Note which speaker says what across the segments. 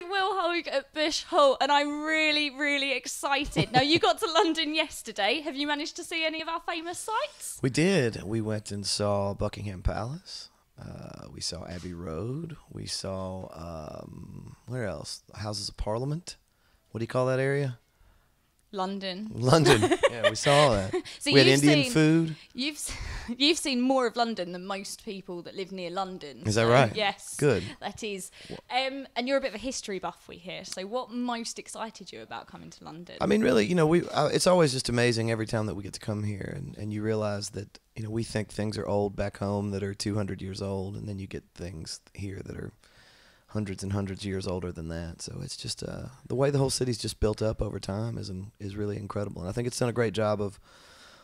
Speaker 1: Will Hoge at Bush Hall, and I'm really, really excited. Now, you got to London yesterday. Have you managed to see any of our famous sites?
Speaker 2: We did. We went and saw Buckingham Palace. We saw Abbey Road. We saw, where else? Houses of Parliament. What do you call that area?
Speaker 1: London.
Speaker 2: Yeah, we saw all that.
Speaker 1: So
Speaker 2: we had Indian food.
Speaker 1: You've seen more of London than most people that live near London.
Speaker 2: Is that right?
Speaker 1: Yes.
Speaker 2: Good.
Speaker 1: That is. And you're a bit of a history buff, we hear. So what most excited you about coming to London?
Speaker 2: I mean, really, it's always just amazing every time that we get to come here, and you realize that, we think things are old back home that are 200 years old, and then you get things here that are hundreds and hundreds of years older than that. So it's just the way the whole city's just built up over time is really incredible. And I think it's done a great job of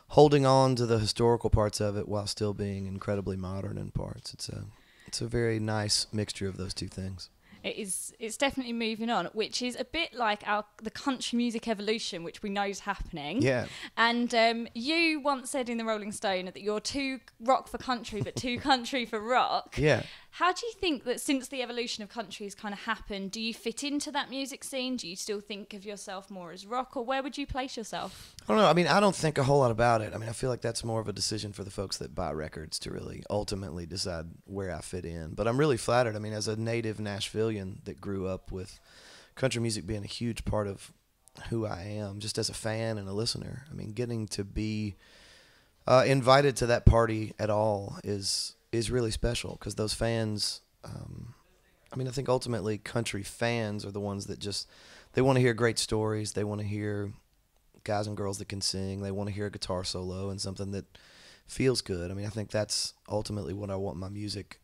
Speaker 2: holding on to the historical parts of it while still being incredibly modern in parts. It's a very nice mixture of those two things.
Speaker 1: It's definitely moving on, which is a bit like the country music evolution, which we know is happening.
Speaker 2: Yeah.
Speaker 1: And you once said in the Rolling Stone that you're too rock for country, but too country for rock.
Speaker 2: Yeah.
Speaker 1: How do you think that since the evolution of country has kind of happened, do you fit into that music scene? Do you still think of yourself more as rock, or where would you place yourself?
Speaker 2: I don't know. I mean, I don't think a whole lot about it. I mean, I feel like that's more of a decision for the folks that buy records to really ultimately decide where I fit in. But I'm really flattered. I mean, as a native Nashvilleian that grew up with country music being a huge part of who I am, just as a fan and a listener, I mean, getting to be invited to that party at all is really special, because those fans, I mean, I think ultimately country fans are the ones that they want to hear great stories. They want to hear guys and girls that can sing. They want to hear a guitar solo and something that feels good. I mean, I think that's ultimately what I want my music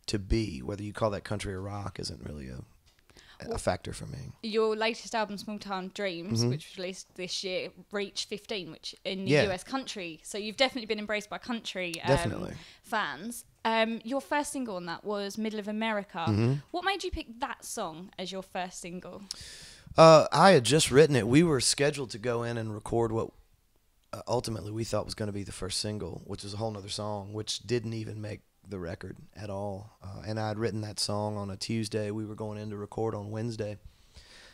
Speaker 2: to be. Whether you call that country or rock isn't really a factor for me.
Speaker 1: Your latest album, Small Town Dreams,
Speaker 2: Mm-hmm.
Speaker 1: which was released this year, reached 15, which in the US country. So you've definitely been embraced by country fans. Your first single on that was Middle of America.
Speaker 2: Mm-hmm.
Speaker 1: What made you pick that song as your first single?
Speaker 2: I had just written it. We were scheduled to go in and record what ultimately we thought was going to be the first single, which was a whole nother song, which didn't even make the record at all. And I had written that song on a Tuesday. We were going in to record on Wednesday.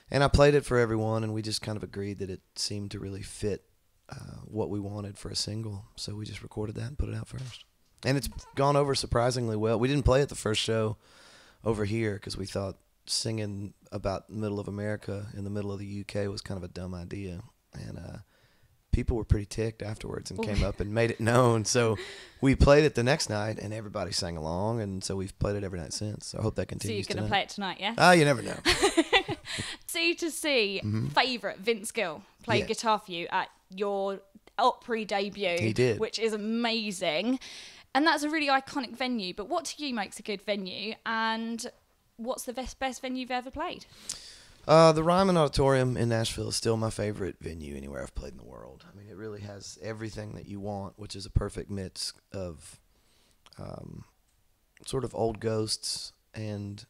Speaker 2: And I played it for everyone, and we just kind of agreed that it seemed to really fit what we wanted for a single. So we just recorded that and put it out first. And it's gone over surprisingly well. We didn't play it the first show over here because we thought singing about the middle of America in the middle of the UK was kind of a dumb idea. And people were pretty ticked afterwards and came up and made it known. So we played it the next night, and everybody sang along, and so we've played it every night since. So I hope that continues.
Speaker 1: So you're going to play it tonight, yeah?
Speaker 2: Ah, you never know.
Speaker 1: C2C favourite, Vince Gill, played guitar for you at your Opry debut.
Speaker 2: He did.
Speaker 1: Which is amazing. And that's a really iconic venue. But what to you makes a good venue, and what's the best venue you've ever played?
Speaker 2: The Ryman Auditorium in Nashville is still my favorite venue anywhere I've played in the world. I mean, it really has everything that you want, which is a perfect mix of sort of old ghosts and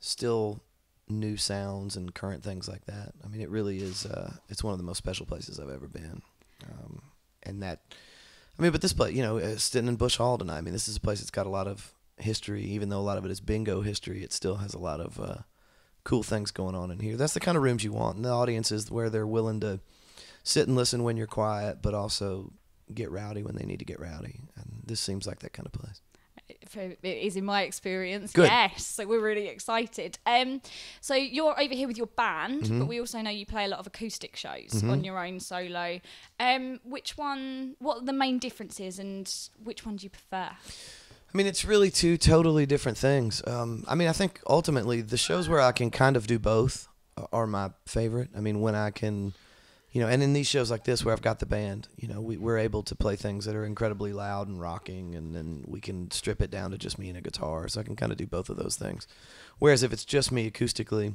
Speaker 2: still new sounds and current things like that. I mean, it really is, it's one of the most special places I've ever been. But this place, sitting in Bush Hall tonight, I mean, this is a place that's got a lot of history. Even though a lot of it is bingo history, it still has a lot of cool things going on in here. That's the kind of rooms you want. And the audience is where they're willing to sit and listen when you're quiet, but also get rowdy when they need to get rowdy. And this seems like that kind of place.
Speaker 1: It is in my experience.
Speaker 2: Good.
Speaker 1: Yes, so we're really excited. So you're over here with your band, but we also know you play a lot of acoustic shows on your own solo. What are the main differences, and which one do you prefer?
Speaker 2: I mean, it's really two totally different things. I think ultimately the shows where I can kind of do both are my favorite. I mean, when I can, and in these shows like this where I've got the band, we're able to play things that are incredibly loud and rocking, and then we can strip it down to just me and a guitar. So I can kind of do both of those things. Whereas if it's just me acoustically,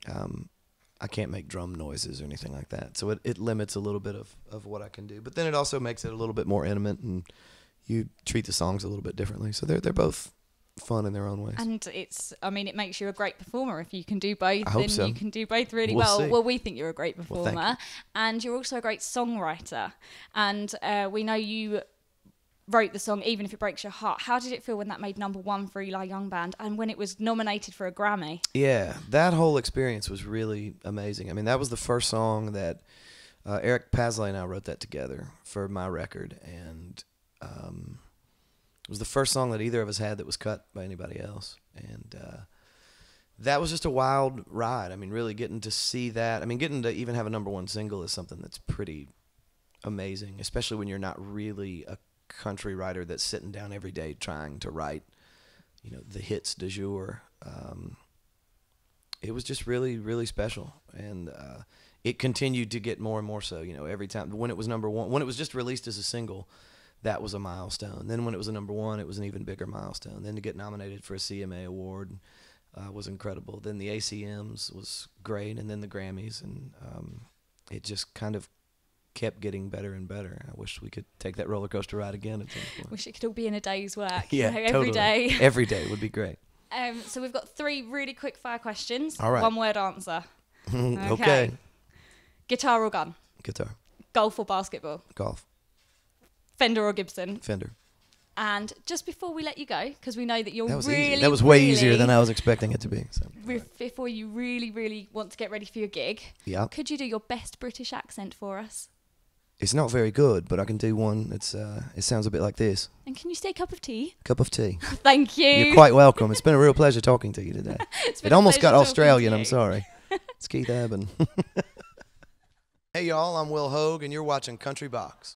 Speaker 2: I can't make drum noises or anything like that. So it limits a little bit of what I can do. But then it also makes it a little bit more intimate, and you treat the songs a little bit differently. So they're both fun in their own ways.
Speaker 1: And it makes you a great performer. If you can do both, then
Speaker 2: so.
Speaker 1: you can do both really
Speaker 2: We'll
Speaker 1: well.
Speaker 2: see.
Speaker 1: Well, we think you're a great
Speaker 2: Well,
Speaker 1: performer.
Speaker 2: thank you.
Speaker 1: And you're also a great songwriter. And we know you wrote the song Even If It Breaks Your Heart. How did it feel when that made #1 for Eli Young Band and when it was nominated for a Grammy?
Speaker 2: Yeah, that whole experience was really amazing. I mean, that was the first song that Eric Pasley and I wrote that together for my record, and it was the first song that either of us had that was cut by anybody else. And that was just a wild ride. I mean, really getting to see that. I mean, getting to even have a #1 single is something that's pretty amazing, especially when you're not really a country writer that's sitting down every day trying to write, the hits du jour. It was just really, really special, and it continued to get more and more so. Every time when it was #1, when it was just released as a single, that was a milestone. Then when it was a #1, it was an even bigger milestone. Then to get nominated for a CMA award was incredible. Then the ACMs was great, and then the Grammys, and it just kind of kept getting better and better. I wish we could take that roller coaster ride again at some point.
Speaker 1: Wish it could all be in a day's work.
Speaker 2: Yeah,
Speaker 1: every
Speaker 2: totally.
Speaker 1: day.
Speaker 2: Every day would be great.
Speaker 1: So we've got 3 really quick fire questions.
Speaker 2: All right.
Speaker 1: 1-word answer.
Speaker 2: Okay.
Speaker 1: Guitar or gun?
Speaker 2: Guitar.
Speaker 1: Golf or basketball?
Speaker 2: Golf.
Speaker 1: Fender or Gibson?
Speaker 2: Fender.
Speaker 1: And just before we let you go, because we know that you're
Speaker 2: That was
Speaker 1: really,
Speaker 2: easy. That was way easier than I was expecting it to be. So.
Speaker 1: Before you really, really want to get ready for your gig,
Speaker 2: Yeah.
Speaker 1: could you do your best British accent for us?
Speaker 2: It's not very good, but I can do one. It sounds a bit like this.
Speaker 1: And can you say cup of tea?
Speaker 2: Cup of tea.
Speaker 1: Thank you.
Speaker 2: You're quite welcome. It's been a real pleasure talking to you today. It almost got Australian, I'm sorry. It's Keith Eben. Hey, y'all, I'm Will Hoge, and you're watching CountryBox.